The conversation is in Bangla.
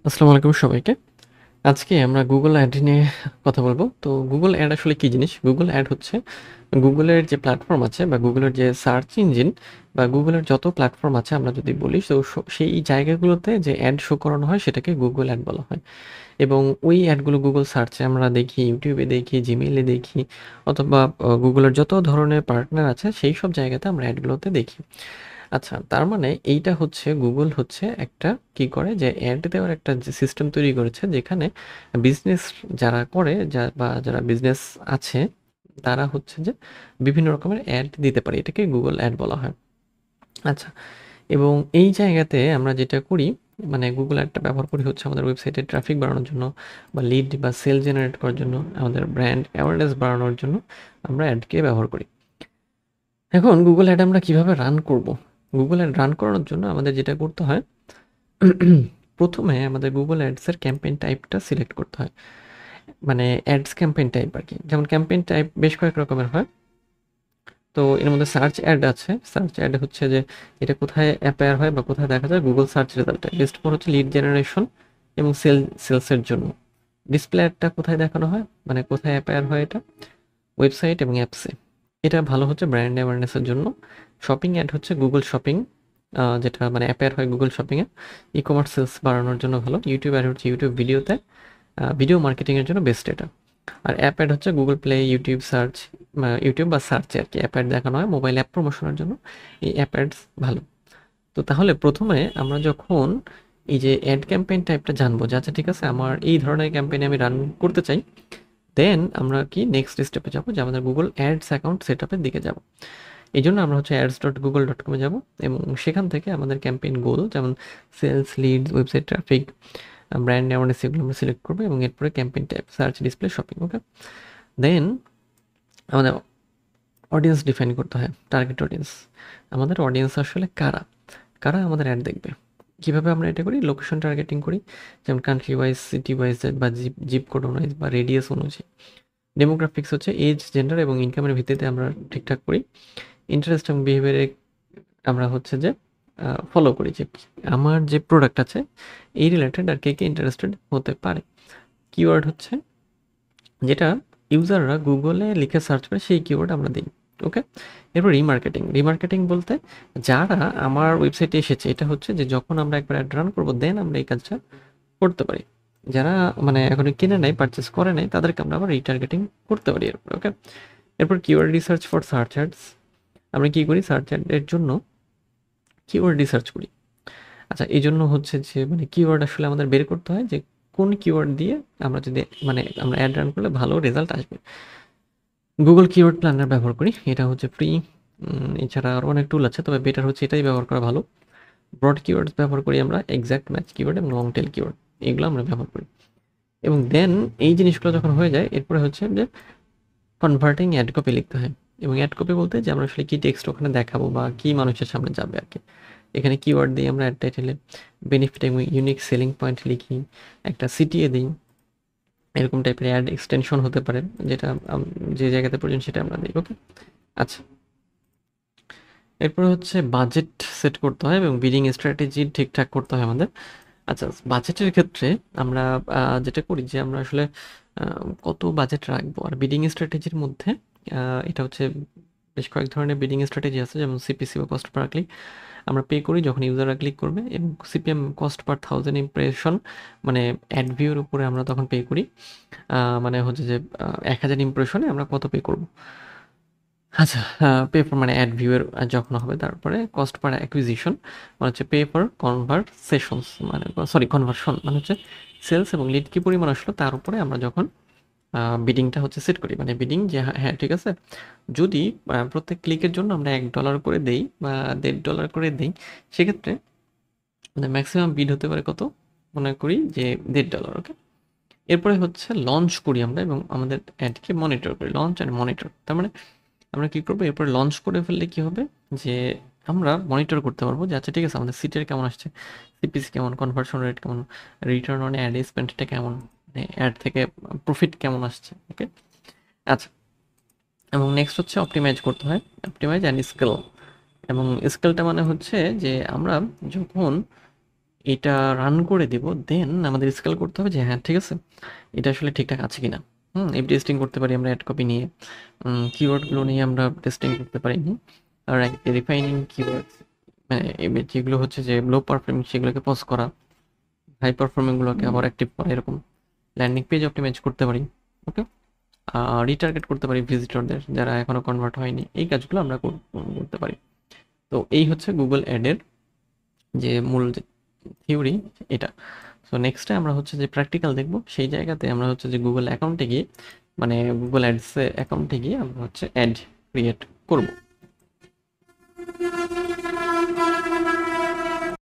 আসসালামু আলাইকুম সবাইকে। আজকে আমরা Google Ad নিয়ে কথা বলবো। তো Google Ad আসলে কি জিনিস? Google Ad হচ্ছে Google এর যে প্ল্যাটফর্ম আছে বা Google এর যে সার্চ ইঞ্জিন বা Google এর যত প্ল্যাটফর্ম আছে আমরা যদি বলি তো সেই জায়গাগুলোতে যে অ্যাড শো করানো হয় সেটাকে Google Ad বলা হয়। এবং ওই অ্যাডগুলো Google সার্চে আমরা দেখি, YouTube এ দেখি, Gmail এ দেখি অথবা Google এর যত ধরনের পার্টনার আছে সেই সব জায়গাতে আমরা অ্যাডগুলোতে দেখি। আচ্ছা, তার মানে এইটা হচ্ছে Google হচ্ছে একটা কি করে যে অ্যাড দেওয়ার একটা যে সিস্টেম তৈরি করেছে যেখানে বিজনেস যারা করে বা যারা বিজনেস আছে তারা হচ্ছে যে বিভিন্ন রকমের অ্যাড দিতে পারে। এটাকে Google অ্যাড বলা হয়। আচ্ছা, এবং এই জায়গাতে আমরা যেটা করি মানে Google অ্যাডটা ব্যবহার করি হচ্ছে আমাদের ওয়েবসাইটে ট্রাফিক বাড়ানোর জন্য বা লিড বা সেল জেনারেট করার জন্য, আমাদের ব্র্যান্ড অ্যাওয়ারনেস বাড়ানোর জন্য আমরা অ্যাডকে ব্যবহার করি। এখন Google অ্যাড আমরা কিভাবে রান করব? Google অ্যাড রান করানোর জন্য আমাদের যেটা করতে হয় প্রথমে আমাদের Google Ads এর ক্যাম্পেইন টাইপটা সিলেক্ট করতে হয়। মানে অ্যাডস ক্যাম্পেইন টাইপ আরকি। যেমন ক্যাম্পেইন টাইপ বেশ কয়েক রকমের হয়। তো এর মধ্যে সার্চ অ্যাড আছে। সার্চ অ্যাড হচ্ছে যে এটা কোথায় অ্যাপিয়ার হয় বা কোথায় দেখা যায় Google সার্চ রেজাল্টে। লিস্ট ফর হচ্ছে লিড জেনারেশন এবং সেলসের জন্য। ডিসপ্লে অ্যাডটা কোথায় দেখানো হয়? মানে কোথায় অ্যাপিয়ার হয় এটা? ওয়েবসাইট এবং অ্যাপসে। এটা ভালো হচ্ছে ব্র্যান্ড অ্যাওয়ারনেসের জন্য। শপিং অ্যাড হচ্ছে Google শপিং যেটা মানে অ্যাপিয়ার হয় Google শপিংয়ে। ই-কমার্স সেলস বাড়ানোর জন্য ভালো। ইউটিউব অ্যাড হচ্ছে ইউটিউব ভিডিওতে। ভিডিও মার্কেটিংয়ের জন্য বেস্ট এটা। আর অ্যাপ অ্যাড হচ্ছে Google Play, YouTube search YouTube বা সার্চে আরকি অ্যাপ অ্যাড দেখানো হয় মোবাইল অ্যাপ প্রমোশনের জন্য। এই অ্যাপ অ্যাডস ভালো। তো তাহলে প্রথমে আমরা যখন এই যে অ্যাড ক্যাম্পেইন টাইপটা জানবো যে আচ্ছা ঠিক আছে আমার এই ধরনের ক্যাম্পেইন আমি রান করতে চাই, দেন আমরা কি নেক্সট স্টেপে যাবো যে আমাদের Google Ads অ্যাকাউন্ট সেটআপের দিকে যাবো। এইজন্য আমরা হচ্ছে ads.google.com এ যাবো এবং সেখান থেকে আমাদের ক্যাম্পেইন গোল যেমন sales, leads, website traffic, brand awareness এগুলো আমরা সিলেক্ট করবো এবং এরপরে campaign type search, display, shopping. Okay, then আমাদের অডিয়েন্স ডিফাইন করতে হয়, টার্গেট অডিয়েন্স। আমাদের অডিয়েন্স আসলে কারা কারা আমাদের অ্যাড দেখবে। কিভাবে আমরা এটা করি? লোকেশন টার্গেটিং করি, যেমন কান্ট্রি ওয়াইজ, সিটি ওয়াইজ বা জিপ জিপ কোড ওয়াইজ বা রেডিয়াস অনুযায়ী। ডেমোগ্রাফিক্স হচ্ছে এজ, জেন্ডার এবং ইনকামের ভিত্তিতে আমরা ঠিকঠাক করি। ইন্টারেস্ট এবং বিহেভিয়ারে আমরা হচ্ছে যে ফলো করি যে আমার যে প্রোডাক্ট আছে এই রিলেটেড আর কে কে ইন্টারেস্টেড হতে পারে। কিওয়ার্ড হচ্ছে যেটা ইউজাররা গুগলে লিখে সার্চ করে সেই কিওয়ার্ড আমরা দিই। ওকে, এরপর রিমার্কেটিং। রিমার্কেটিং বলতে যারা আমার ওয়েবসাইটে এসেছে এটা হচ্ছে যে যখন আমরা একবার অ্যাড রান করবো দেন আমরা এই কাজটা করতে পারি। যারা মানে এখনো কিনে নাই, পারচেস করে নাই তাদেরকে আমরা আবার রিটার্গেটিং করতে পারি এরপর। ওকে, এরপর keyword research for search ads. আমরা কি করি? সার্চ অ্যাডের জন্য কিওয়ার্ড রিসার্চ করি। আচ্ছা, এই জন্য হচ্ছে যে মানে কিওয়ার্ড আসলে আমাদের বের করতে হয় যে কোন কিওয়ার্ড দিয়ে আমরা যদি মানে আমরা অ্যাড রান করলে ভালো রেজাল্ট আসবে। গুগল কিওয়ার্ড প্ল্যানার ব্যবহার করি, এটা হচ্ছে ফ্রি। এছাড়া আরও অনেক টুল আছে, তবে বেটার হচ্ছে এটাই ব্যবহার করা ভালো। ব্রড কিওয়ার্ডস ব্যবহার করি আমরা, এক্সাক্ট ম্যাচ কিওয়ার্ড এবং লং টেল কিওয়ার্ড, এগুলো আমরা ব্যবহার করি। এবং দেন এই জিনিসগুলো যখন হয়ে যায় এরপরে হচ্ছে যে কনভার্টিং অ্যাড কপি লিখতে হয়। এবং অ্যাড কপি বলতে যে আমরা আসলে কী টেক্সট ওখানে দেখাবো বা কী মানুষের সামনে যাবে আর কি। এখানে কিওয়ার্ড দিয়ে আমরা অ্যাড টাইটেলে বেনিফিট এবং ইউনিক সেলিং পয়েন্ট লিখি, একটা সিটিয়ে দিই। এরকম টাইপের অ্যাড এক্সটেনশন হতে পারে, যেটা যে জায়গাতে প্রয়োজন সেটা আমরা দিই। ওকে, আচ্ছা, এরপরে হচ্ছে বাজেট সেট করতে হয় এবং বিডিং স্ট্র্যাটেজি ঠিকঠাক করতে হয় আমাদের। আচ্ছা, বাজেটের ক্ষেত্রে আমরা যেটা করি যে আমরা আসলে কত বাজেট রাখবো আর বিডিং স্ট্র্যাটেজির মধ্যে এটা হচ্ছে বেশ কয়েক ধরনের বিডিং স্ট্র্যাটেজি আছে, যেমন সিপিসি বা কস্ট পার ক্লিক। আমরা পে করি যখন ইউজাররা ক্লিক করবে, এবং সিপিএম কস্ট পার 1000 ইমপ্রেশন মানে অ্যাড ভিউর উপরে আমরা তখন পে করি। মানে হচ্ছে যে 1000 ইমপ্রেশনে আমরা কত পে করব। আচ্ছা, পে ফর মানে অ্যাড ভিউয়ের যখন হবে, তারপরে কস্ট পার অ্যাকুইজিশন মানে হচ্ছে পে ফর কনভারসেশনস মানে সরি কনভার্সন মানে হচ্ছে সেলস এবং লিড কি পরিমাণ আসলো তার উপরে আমরা যখন বিডিংটা হচ্ছে সেট করি। মানে বিডিং যে হ্যাঁ ঠিক আছে, যদি প্রত্যেক ক্লিকের জন্য আমরা $1 করে দেই বা $1.5 করে দেই, সেক্ষেত্রে মানে ম্যাক্সিমাম বিড হতে পারে কত? মনে করি যে $1.5। ওকে, এরপরে হচ্ছে লঞ্চ করি আমরা এবং আমাদের অ্যাডকে মনিটর করি, লঞ্চ অ্যান্ড মনিটর। তার মানে আমরা কি করবো, এরপরে লঞ্চ করে ফেললে কি হবে যে আমরা মনিটর করতে পারবো যে আচ্ছা ঠিক আছে আমাদের সিটের কেমন আসছে, সিপিসি কেমন, কনভার্সন রেট কেমন, রিটার্ন অন অ্যাড স্পেন্ডটা কেমন, মানে অ্যাড থেকে প্রফিট কেমন আসছে। ওকে, আচ্ছা, এবং নেক্সট হচ্ছে অপটিমাইজ করতে হয়, অপটিমাইজ অ্যান্ড স্কেল। এবং স্কেলটা মানে হচ্ছে যে আমরা যখন এটা রান করে দিব, দেন আমাদের স্কেল করতে হবে যে হ্যাঁ ঠিক আছে, এটা আসলে ঠিকঠাক আছে কিনা। এফ টেস্টিং করতে পারি আমরা অ্যাড কপি নিয়ে, কিওয়ার্ডগুলো নিয়ে আমরা টেস্টিং করতে পারি। আর রিফাইনিং কিওয়ার্ডস, মানে যেগুলো হচ্ছে যে লো পারফর্মিং সেগুলোকে পজ করা, হাই পারফর্মিং গুলোকে আবার অ্যাক্টিভ করা, এরকম ল্যান্ডিং পেজ অপটিমাইজ করতে পারি। ওকে, রিটার্গেট করতে পারি ভিজিটরদের যারা এখনো কনভার্ট হয়নি, এই কাজগুলো আমরা করতে পারি। তো এই হচ্ছে গুগল অ্যাডের যে মূল যে থিওরি এটা। সো নেক্সটে আমরা হচ্ছে যে প্র্যাকটিক্যাল দেখব, সেই জায়গাতে আমরা হচ্ছে যে গুগল অ্যাকাউন্টে গিয়ে, মানে গুগল অ্যাডস অ্যাকাউন্টে গিয়ে আমরা হচ্ছে অ্যাড ক্রিয়েট করব।